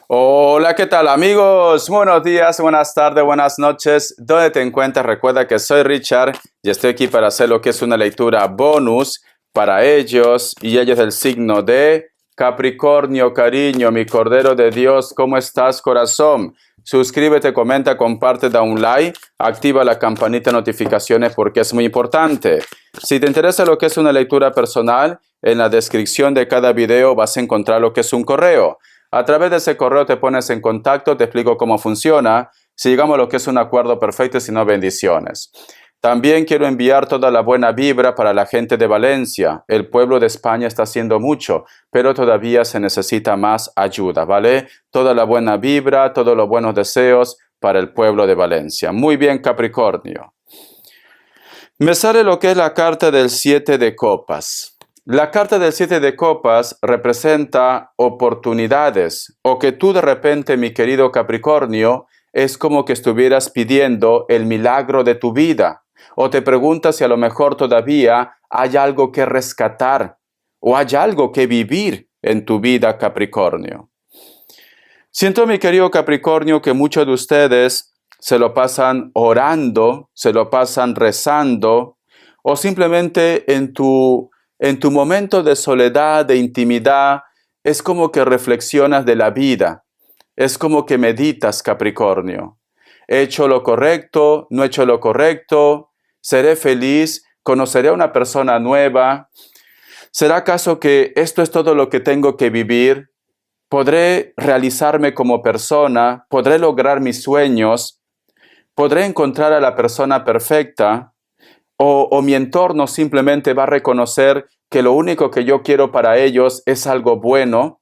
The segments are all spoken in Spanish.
Hola, ¿qué tal amigos? Buenos días, buenas tardes, buenas noches. ¿Dónde te encuentras? Recuerda que soy Richard y estoy aquí para hacer lo que es una lectura bonus para ellos y ellos del signo de Capricornio, cariño, mi Cordero de Dios. ¿Cómo estás, corazón? Suscríbete, comenta, comparte, da un like, activa la campanita de notificaciones porque es muy importante. Si te interesa lo que es una lectura personal, en la descripción de cada video vas a encontrar lo que es un correo. A través de ese correo te pones en contacto, te explico cómo funciona, si llegamos a lo que es un acuerdo perfecto y si no, bendiciones. También quiero enviar toda la buena vibra para la gente de Valencia. El pueblo de España está haciendo mucho, pero todavía se necesita más ayuda, ¿vale? Toda la buena vibra, todos los buenos deseos para el pueblo de Valencia. Muy bien, Capricornio. Me sale lo que es la carta del 7 de copas. La carta del 7 de copas representa oportunidades o que tú de repente, mi querido Capricornio, es como que estuvieras pidiendo el milagro de tu vida o te preguntas si a lo mejor todavía hay algo que rescatar o hay algo que vivir en tu vida, Capricornio. Siento, mi querido Capricornio, que muchos de ustedes se lo pasan orando, se lo pasan rezando o simplemente en tu momento de soledad, de intimidad, es como que reflexionas de la vida. Es como que meditas, Capricornio. ¿He hecho lo correcto? ¿No he hecho lo correcto? ¿Seré feliz? ¿Conoceré a una persona nueva? ¿Será acaso que esto es todo lo que tengo que vivir? ¿Podré realizarme como persona? ¿Podré lograr mis sueños? ¿Podré encontrar a la persona perfecta? ¿O mi entorno simplemente va a reconocer que lo único que yo quiero para ellos es algo bueno?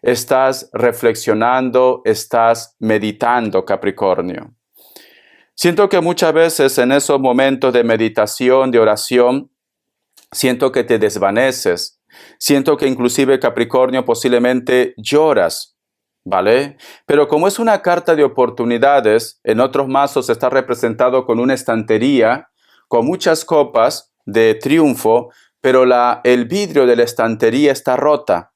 Estás reflexionando, estás meditando, Capricornio. Siento que muchas veces en esos momentos de meditación, de oración, siento que te desvaneces. Siento que inclusive, Capricornio, posiblemente lloras, ¿vale? Pero como es una carta de oportunidades, en otros mazos está representado con una estantería, con muchas copas de triunfo, pero el vidrio de la estantería está rota.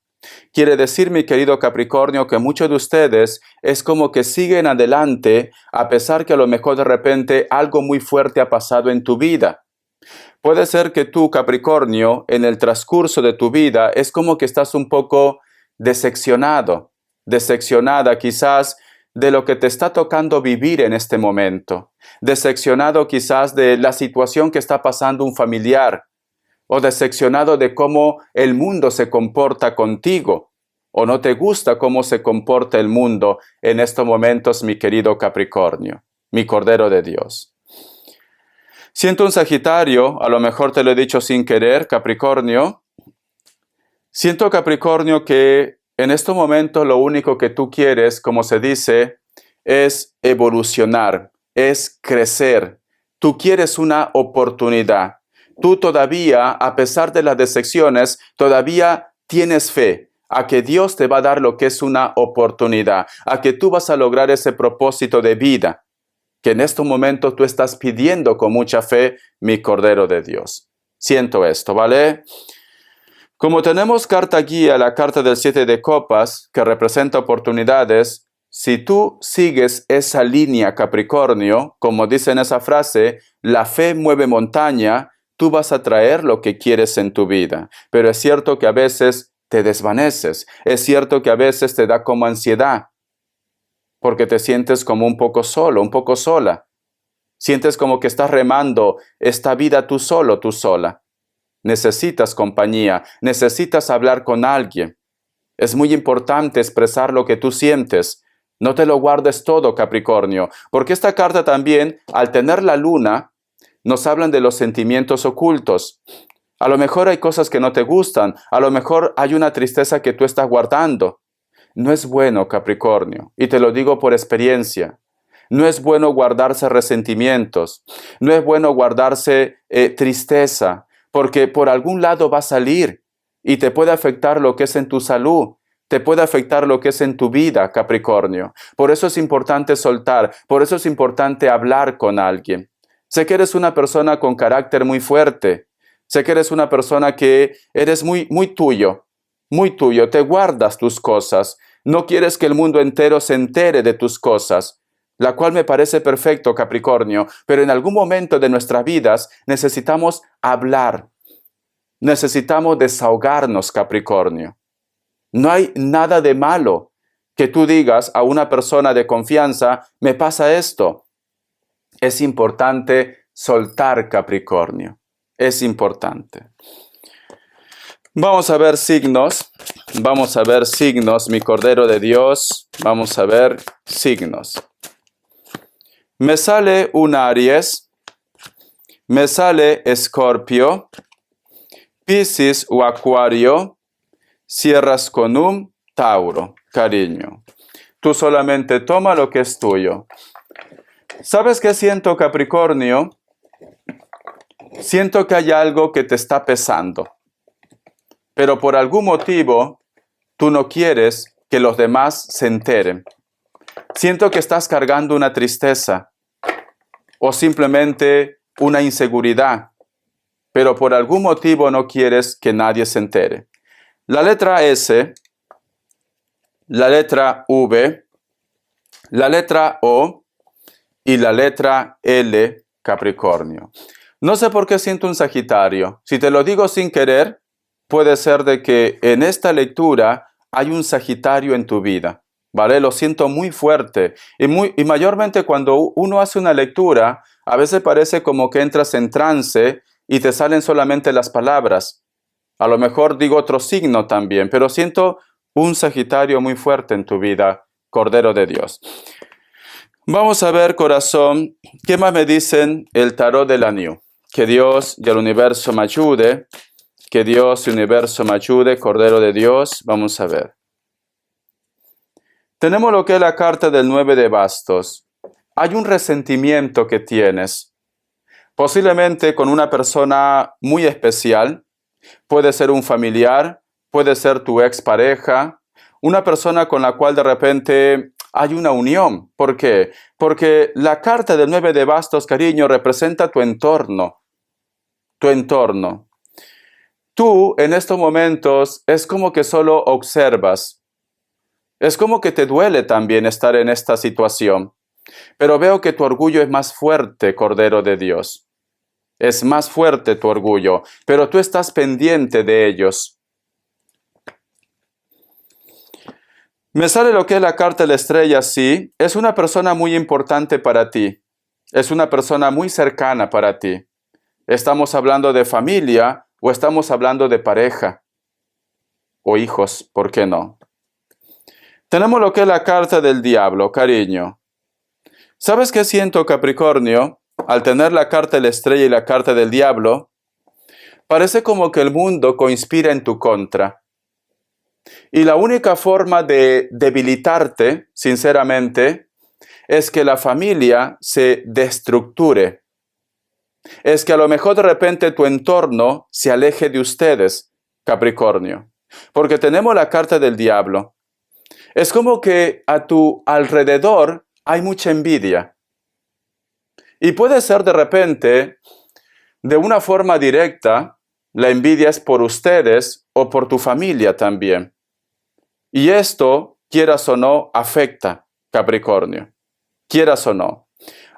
Quiere decir, mi querido Capricornio, que muchos de ustedes es como que siguen adelante a pesar que a lo mejor de repente algo muy fuerte ha pasado en tu vida. Puede ser que tú, Capricornio, en el transcurso de tu vida es como que estás un poco decepcionado, decepcionada quizás de lo que te está tocando vivir en este momento, decepcionado quizás de la situación que está pasando un familiar, o decepcionado de cómo el mundo se comporta contigo, o no te gusta cómo se comporta el mundo en estos momentos, mi querido Capricornio, mi Cordero de Dios. Siento un Sagitario, a lo mejor te lo he dicho sin querer, Capricornio. Siento, Capricornio, que en estos momentos lo único que tú quieres, como se dice, es evolucionar, es crecer. Tú quieres una oportunidad. Tú todavía, a pesar de las decepciones, todavía tienes fe a que Dios te va a dar lo que es una oportunidad, a que tú vas a lograr ese propósito de vida que en estos momentos tú estás pidiendo con mucha fe, mi Cordero de Dios. Siento esto, ¿vale? Como tenemos carta guía, la carta del 7 de copas, que representa oportunidades, si tú sigues esa línea, Capricornio, como dice en esa frase, la fe mueve montaña, tú vas a traer lo que quieres en tu vida. Pero es cierto que a veces te desvaneces, es cierto que a veces te da como ansiedad, porque te sientes como un poco solo, un poco sola. Sientes como que estás remando esta vida tú solo, tú sola. Necesitas compañía, necesitas hablar con alguien. Es muy importante expresar lo que tú sientes. No te lo guardes todo, Capricornio, porque esta carta también, al tener la luna, nos hablan de los sentimientos ocultos. A lo mejor hay cosas que no te gustan, a lo mejor hay una tristeza que tú estás guardando. No es bueno, Capricornio, y te lo digo por experiencia. No es bueno guardarse resentimientos, no es bueno guardarse tristeza, porque por algún lado va a salir y te puede afectar lo que es en tu salud, te puede afectar lo que es en tu vida, Capricornio. Por eso es importante soltar, por eso es importante hablar con alguien. Sé que eres una persona con carácter muy fuerte, sé que eres una persona que eres muy tuyo, te guardas tus cosas. No quieres que el mundo entero se entere de tus cosas, la cual me parece perfecto, Capricornio, pero en algún momento de nuestras vidas necesitamos hablar, necesitamos desahogarnos, Capricornio. No hay nada de malo que tú digas a una persona de confianza, me pasa esto. Es importante soltar, Capricornio. Es importante. Vamos a ver signos. Vamos a ver signos, mi Cordero de Dios. Vamos a ver signos. Me sale un Aries. Me sale Escorpio. Piscis o Acuario. Cierras con un Tauro, cariño. Tú solamente toma lo que es tuyo. ¿Sabes qué siento, Capricornio? Siento que hay algo que te está pesando. Pero por algún motivo, tú no quieres que los demás se enteren. Siento que estás cargando una tristeza o simplemente una inseguridad, pero por algún motivo no quieres que nadie se entere. La letra S, la letra V, la letra O y la letra L, Capricornio. No sé por qué siento un Sagitario. Si te lo digo sin querer, puede ser de que en esta lectura hay un Sagitario en tu vida, ¿vale? Lo siento muy fuerte. Y mayormente cuando uno hace una lectura, a veces parece como que entras en trance y te salen solamente las palabras. A lo mejor digo otro signo también, pero siento un Sagitario muy fuerte en tu vida, Cordero de Dios. Vamos a ver, corazón, ¿qué más me dicen el tarot de la New? Que Dios y el universo me ayude. Que Dios y el universo me ayude, Cordero de Dios. Vamos a ver. Tenemos lo que es la carta del 9 de bastos. Hay un resentimiento que tienes. Posiblemente con una persona muy especial. Puede ser un familiar, puede ser tu expareja, una persona con la cual de repente hay una unión. ¿Por qué? Porque la carta del 9 de bastos, cariño, representa tu entorno. Tu entorno. Tú en estos momentos es como que solo observas. Es como que te duele también estar en esta situación. Pero veo que tu orgullo es más fuerte, Cordero de Dios. Es más fuerte tu orgullo, pero tú estás pendiente de ellos. Me sale lo que es la carta de la estrella, sí. Es una persona muy importante para ti. Es una persona muy cercana para ti. Estamos hablando de familia o estamos hablando de pareja o hijos, ¿por qué no? Tenemos lo que es la carta del diablo, cariño. ¿Sabes qué siento, Capricornio? Al tener la carta de la estrella y la carta del diablo, parece como que el mundo conspira en tu contra. Y la única forma de debilitarte, sinceramente, es que la familia se destructure. Es que a lo mejor de repente tu entorno se aleje de ustedes, Capricornio. Porque tenemos la carta del diablo. Es como que a tu alrededor hay mucha envidia. Y puede ser de repente, de una forma directa, la envidia es por ustedes o por tu familia también. Y esto, quieras o no, afecta, Capricornio. Quieras o no.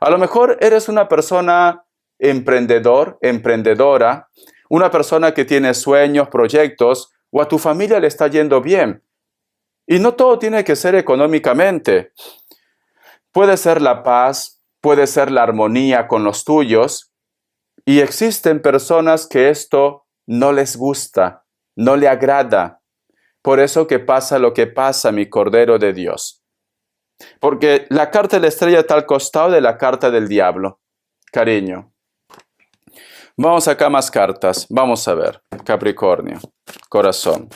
A lo mejor eres una persona emprendedor, emprendedora, una persona que tiene sueños, proyectos, o a tu familia le está yendo bien. Y no todo tiene que ser económicamente. Puede ser la paz, puede ser la armonía con los tuyos. Y existen personas que esto no les gusta, no le agrada. Por eso que pasa lo que pasa, mi Cordero de Dios. Porque la carta de la estrella está al costado de la carta del diablo. Cariño. Vamos acá más cartas. Vamos a ver. Capricornio. Corazón.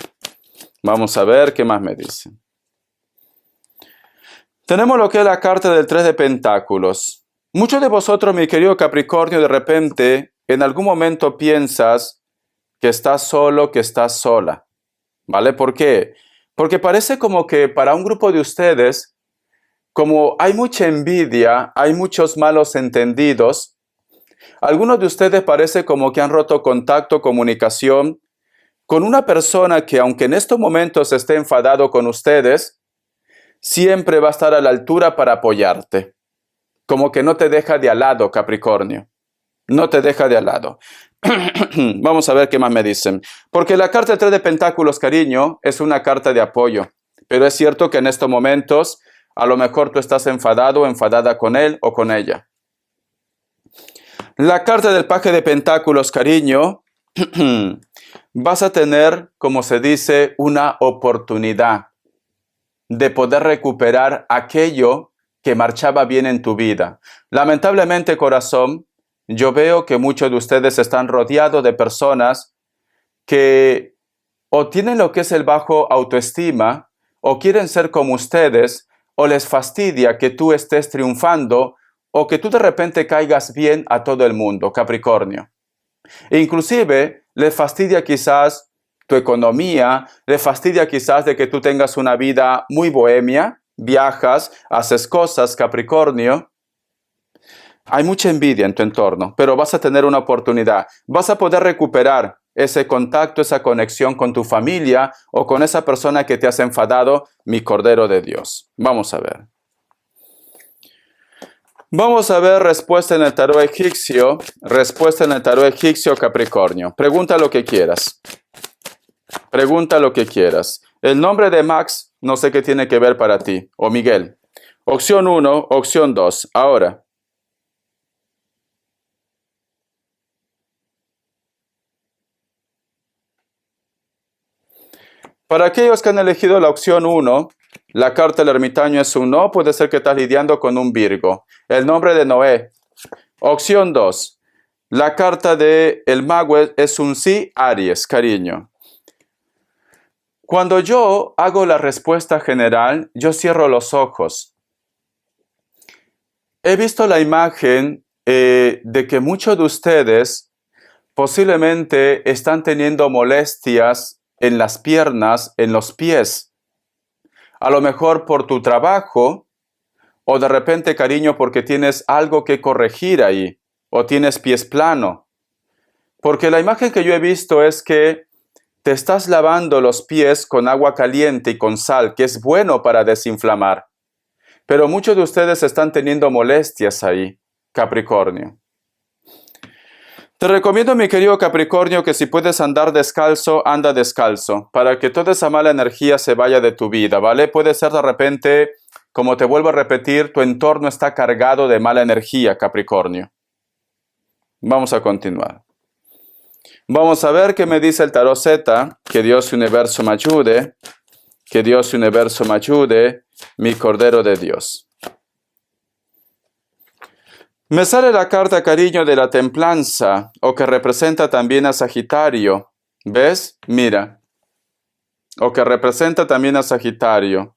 Vamos a ver qué más me dicen. Tenemos lo que es la carta del 3 de pentáculos. Muchos de vosotros, mi querido Capricornio, de repente, en algún momento piensas que estás solo, que estás sola. ¿Vale? ¿Por qué? Porque parece como que para un grupo de ustedes, como hay mucha envidia, hay muchos malos entendidos, algunos de ustedes parece como que han roto contacto, comunicación con una persona que, aunque en estos momentos esté enfadado con ustedes, siempre va a estar a la altura para apoyarte. Como que no te deja de al lado, Capricornio. No te deja de al lado. Vamos a ver qué más me dicen. Porque la carta del 3 de Pentáculos, cariño, es una carta de apoyo. Pero es cierto que en estos momentos, a lo mejor tú estás enfadado o enfadada con él o con ella. La carta del Paje de Pentáculos, cariño, vas a tener, como se dice, una oportunidad de poder recuperar aquello que marchaba bien en tu vida. Lamentablemente, corazón, yo veo que muchos de ustedes están rodeados de personas que o tienen lo que es el bajo autoestima, o quieren ser como ustedes, o les fastidia que tú estés triunfando, o que tú de repente caigas bien a todo el mundo, Capricornio. E inclusive, les fastidia quizás tu economía, les fastidia quizás de que tú tengas una vida muy bohemia, viajas, haces cosas, Capricornio. Hay mucha envidia en tu entorno, pero vas a tener una oportunidad. Vas a poder recuperar ese contacto, esa conexión con tu familia o con esa persona que te has enfadado, mi Cordero de Dios. Vamos a ver. Vamos a ver respuesta en el tarot egipcio. Respuesta en el tarot egipcio, Capricornio. Pregunta lo que quieras. Pregunta lo que quieras. El nombre de Max, no sé qué tiene que ver para ti. O Miguel. Opción 1, opción 2. Ahora. Para aquellos que han elegido la opción 1, la carta del ermitaño es un no, puede ser que estás lidiando con un Virgo. El nombre de Noé. Opción 2, la carta del mago es un sí, Aries, cariño. Cuando yo hago la respuesta general, yo cierro los ojos. He visto la imagen de que muchos de ustedes posiblemente están teniendo molestias en las piernas, en los pies. A lo mejor por tu trabajo, o de repente, cariño, porque tienes algo que corregir ahí, o tienes pies plano. Porque la imagen que yo he visto es que te estás lavando los pies con agua caliente y con sal, que es bueno para desinflamar. Pero muchos de ustedes están teniendo molestias ahí, Capricornio. Te recomiendo, mi querido Capricornio, que si puedes andar descalzo, anda descalzo, para que toda esa mala energía se vaya de tu vida, ¿vale? Puede ser de repente, como te vuelvo a repetir, tu entorno está cargado de mala energía, Capricornio. Vamos a continuar. Vamos a ver qué me dice el tarot Z. Que Dios y Universo me ayude. Que Dios y Universo me ayude, mi Cordero de Dios. Me sale la carta, cariño, de la templanza, o que representa también a Sagitario. ¿Ves? Mira. O que representa también a Sagitario.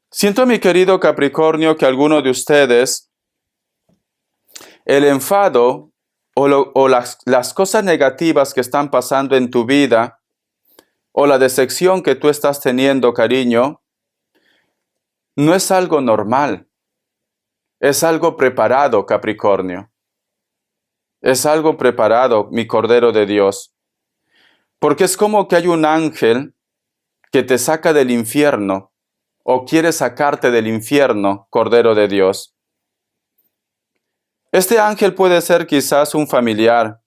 Siento, mi querido Capricornio, que alguno de ustedes, el enfado o las cosas negativas que están pasando en tu vida, o la decepción que tú estás teniendo, cariño, no es algo normal. Es algo preparado, Capricornio. Es algo preparado, mi Cordero de Dios. Porque es como que hay un ángel que te saca del infierno o quiere sacarte del infierno, Cordero de Dios. Este ángel puede ser quizás un familiar.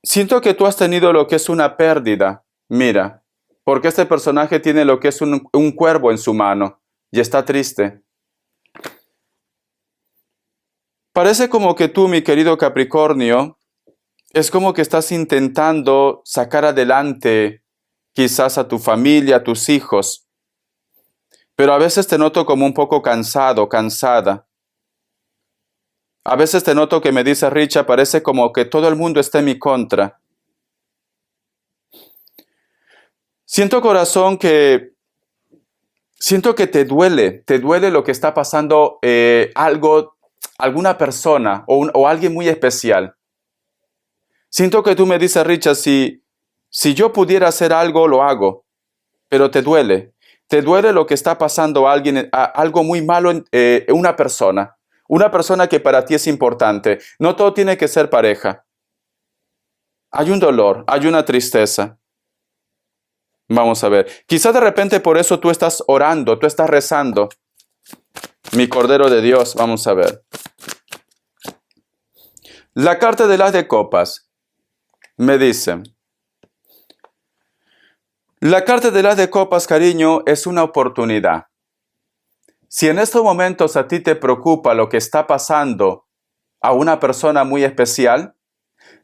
Siento que tú has tenido lo que es una pérdida. Mira, porque este personaje tiene lo que es un cuervo en su mano. Y está triste. Parece como que tú, mi querido Capricornio, es como que estás intentando sacar adelante quizás a tu familia, a tus hijos. Pero a veces te noto como un poco cansado, cansada. A veces te noto que me dice Richa, parece como que todo el mundo está en mi contra. Siento, corazón, siento que te duele lo que está pasando alguna persona o alguien muy especial. Siento que tú me dices, Richard, si yo pudiera hacer algo, lo hago, pero te duele. Te duele lo que está pasando a alguien, algo muy malo en una persona que para ti es importante. No todo tiene que ser pareja. Hay un dolor, hay una tristeza. Vamos a ver. Quizás de repente por eso tú estás orando, tú estás rezando. Mi Cordero de Dios, vamos a ver. La carta del as de copas me dice, la carta del as de copas, cariño, es una oportunidad. Si en estos momentos a ti te preocupa lo que está pasando a una persona muy especial,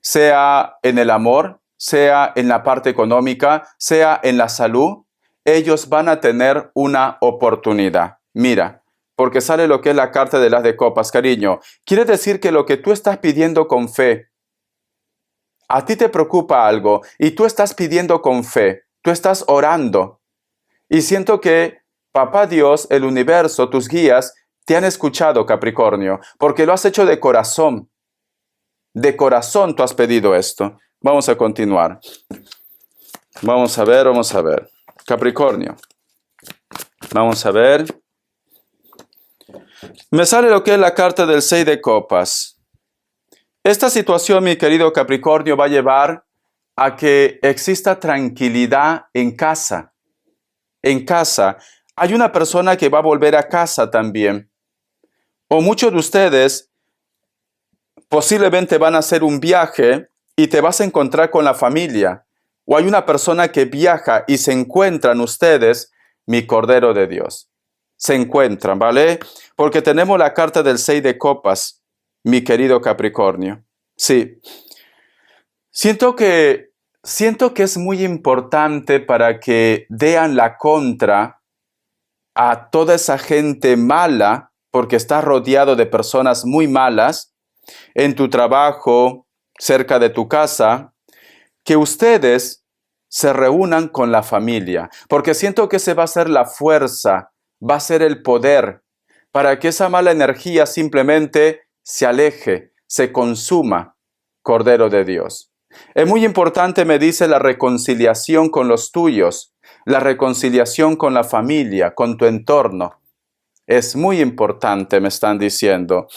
sea en el amor, sea en la parte económica, sea en la salud, ellos van a tener una oportunidad. Mira, porque sale lo que es la carta de las de copas, cariño. Quiere decir que lo que tú estás pidiendo con fe, a ti te preocupa algo y tú estás pidiendo con fe, tú estás orando. Y siento que Papá Dios, el universo, tus guías, te han escuchado, Capricornio, porque lo has hecho de corazón. De corazón tú has pedido esto. Vamos a continuar. Vamos a ver. Capricornio. Vamos a ver. Me sale lo que es la carta del 6 de copas. Esta situación, mi querido Capricornio, va a llevar a que exista tranquilidad en casa. En casa. Hay una persona que va a volver a casa también. O muchos de ustedes posiblemente van a hacer un viaje y te vas a encontrar con la familia. O hay una persona que viaja y se encuentran ustedes, mi Cordero de Dios. Se encuentran, ¿vale? Porque tenemos la carta del 6 de copas, mi querido Capricornio. Sí. Siento que es muy importante para que dean la contra a toda esa gente mala, porque estás rodeado de personas muy malas, en tu trabajo, cerca de tu casa, que ustedes se reúnan con la familia, porque siento que esa va a ser la fuerza, va a ser el poder, para que esa mala energía simplemente se aleje, se consuma, Cordero de Dios. Es muy importante, me dice, la reconciliación con los tuyos, la reconciliación con la familia, con tu entorno. Es muy importante, me están diciendo.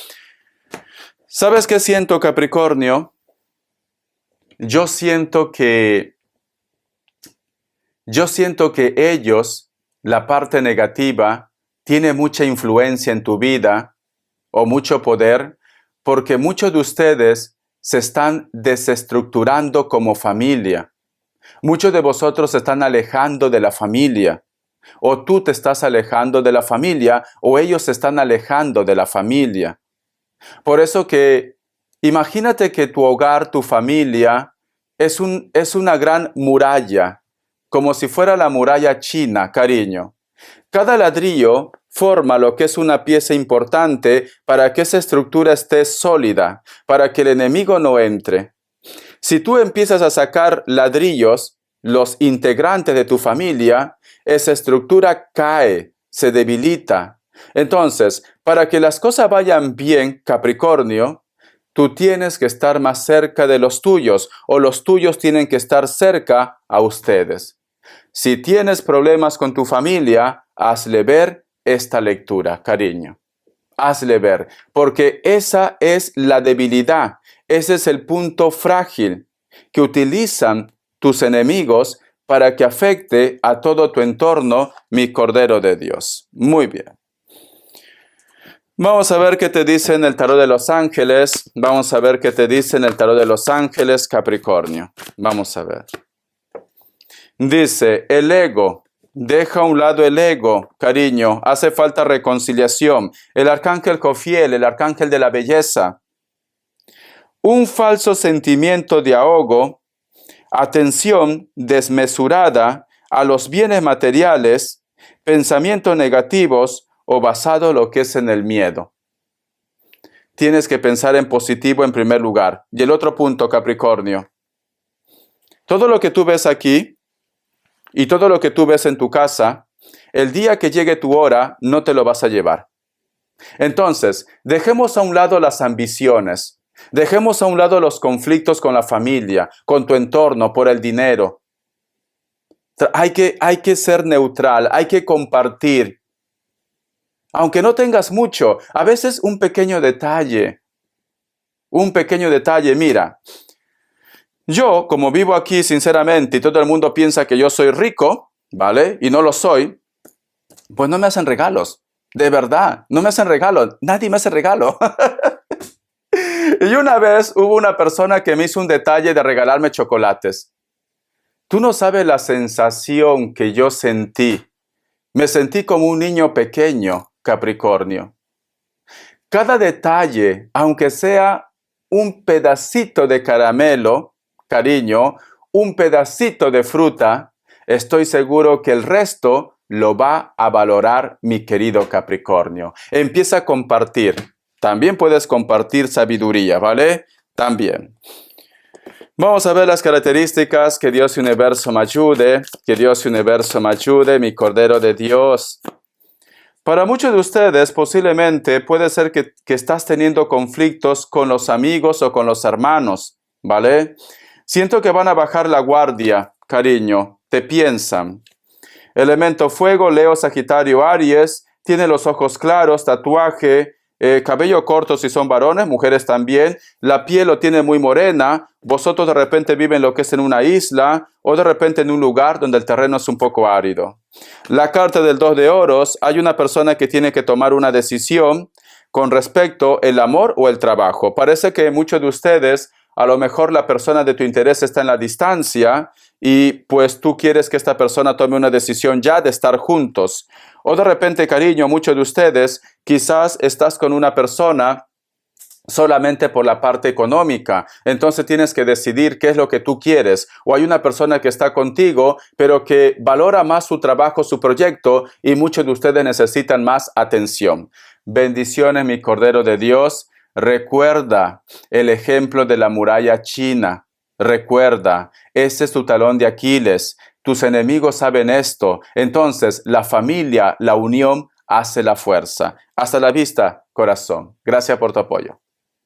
¿Sabes qué siento, Capricornio? Yo siento que ellos, la parte negativa, tiene mucha influencia en tu vida o mucho poder, porque muchos de ustedes se están desestructurando como familia. Muchos de vosotros se están alejando de la familia. O tú te estás alejando de la familia, o ellos se están alejando de la familia. Por eso que imagínate que tu hogar, tu familia, es una gran muralla, como si fuera la muralla china, cariño. Cada ladrillo forma lo que es una pieza importante para que esa estructura esté sólida, para que el enemigo no entre. Si tú empiezas a sacar ladrillos, los integrantes de tu familia, esa estructura cae, se debilita. Entonces, para que las cosas vayan bien, Capricornio, tú tienes que estar más cerca de los tuyos o los tuyos tienen que estar cerca a ustedes. Si tienes problemas con tu familia, hazle ver esta lectura, cariño. Hazle ver, porque esa es la debilidad, ese es el punto frágil que utilizan tus enemigos para que afecte a todo tu entorno, mi Cordero de Dios. Muy bien. Vamos a ver qué te dice en el tarot de los ángeles. Vamos a ver qué te dice en el tarot de los ángeles, Capricornio. Vamos a ver. Dice, el ego. Deja a un lado el ego, cariño. Hace falta reconciliación. El arcángel Jofiel, el arcángel de la belleza. Un falso sentimiento de ahogo, atención desmesurada a los bienes materiales, pensamientos negativos o basado en lo que es en el miedo. Tienes que pensar en positivo en primer lugar. Y el otro punto, Capricornio. Todo lo que tú ves aquí y todo lo que tú ves en tu casa, el día que llegue tu hora, no te lo vas a llevar. Entonces, dejemos a un lado las ambiciones. Dejemos a un lado los conflictos con la familia, con tu entorno, por el dinero. Hay que ser neutral, hay que compartir. Aunque no tengas mucho, a veces un pequeño detalle, mira, Yo, como vivo aquí sinceramente y todo el mundo piensa que yo soy rico, ¿vale? Y no lo soy, pues no me hacen regalos. De verdad, no me hacen regalos. Nadie me hace regalo. Y una vez hubo una persona que me hizo un detalle de regalarme chocolates. Tú no sabes la sensación que yo sentí. Me sentí como un niño pequeño, Capricornio. Cada detalle, aunque sea un pedacito de caramelo, cariño, un pedacito de fruta, estoy seguro que el resto lo va a valorar mi querido Capricornio. Empieza a compartir. También puedes compartir sabiduría, ¿vale? También. Vamos a ver las características. Que Dios y Universo me ayude. Que Dios y Universo me ayude, mi Cordero de Dios. Para muchos de ustedes posiblemente puede ser que estás teniendo conflictos con los amigos o con los hermanos, ¿vale? Siento que van a bajar la guardia, cariño, te piensan. Elemento fuego, Leo, Sagitario, Aries, tiene los ojos claros, tatuaje, cabello corto si son varones, mujeres también, la piel lo tiene muy morena, vosotros de repente viven lo que es en una isla o de repente en un lugar donde el terreno es un poco árido. La carta del 2 de oros, hay una persona que tiene que tomar una decisión con respecto al amor o el trabajo. Parece que muchos de ustedes, a lo mejor la persona de tu interés está en la distancia y pues tú quieres que esta persona tome una decisión ya de estar juntos. O de repente, cariño, muchos de ustedes quizás estás con una persona solamente por la parte económica, entonces tienes que decidir qué es lo que tú quieres, o hay una persona que está contigo, pero que valora más su trabajo, su proyecto, y muchos de ustedes necesitan más atención. Bendiciones, mi Cordero de Dios. Recuerda el ejemplo de la muralla china. Recuerda, ese es tu talón de Aquiles. Tus enemigos saben esto. Entonces, la familia, la unión, hace la fuerza. Hasta la vista, corazón. Gracias por tu apoyo.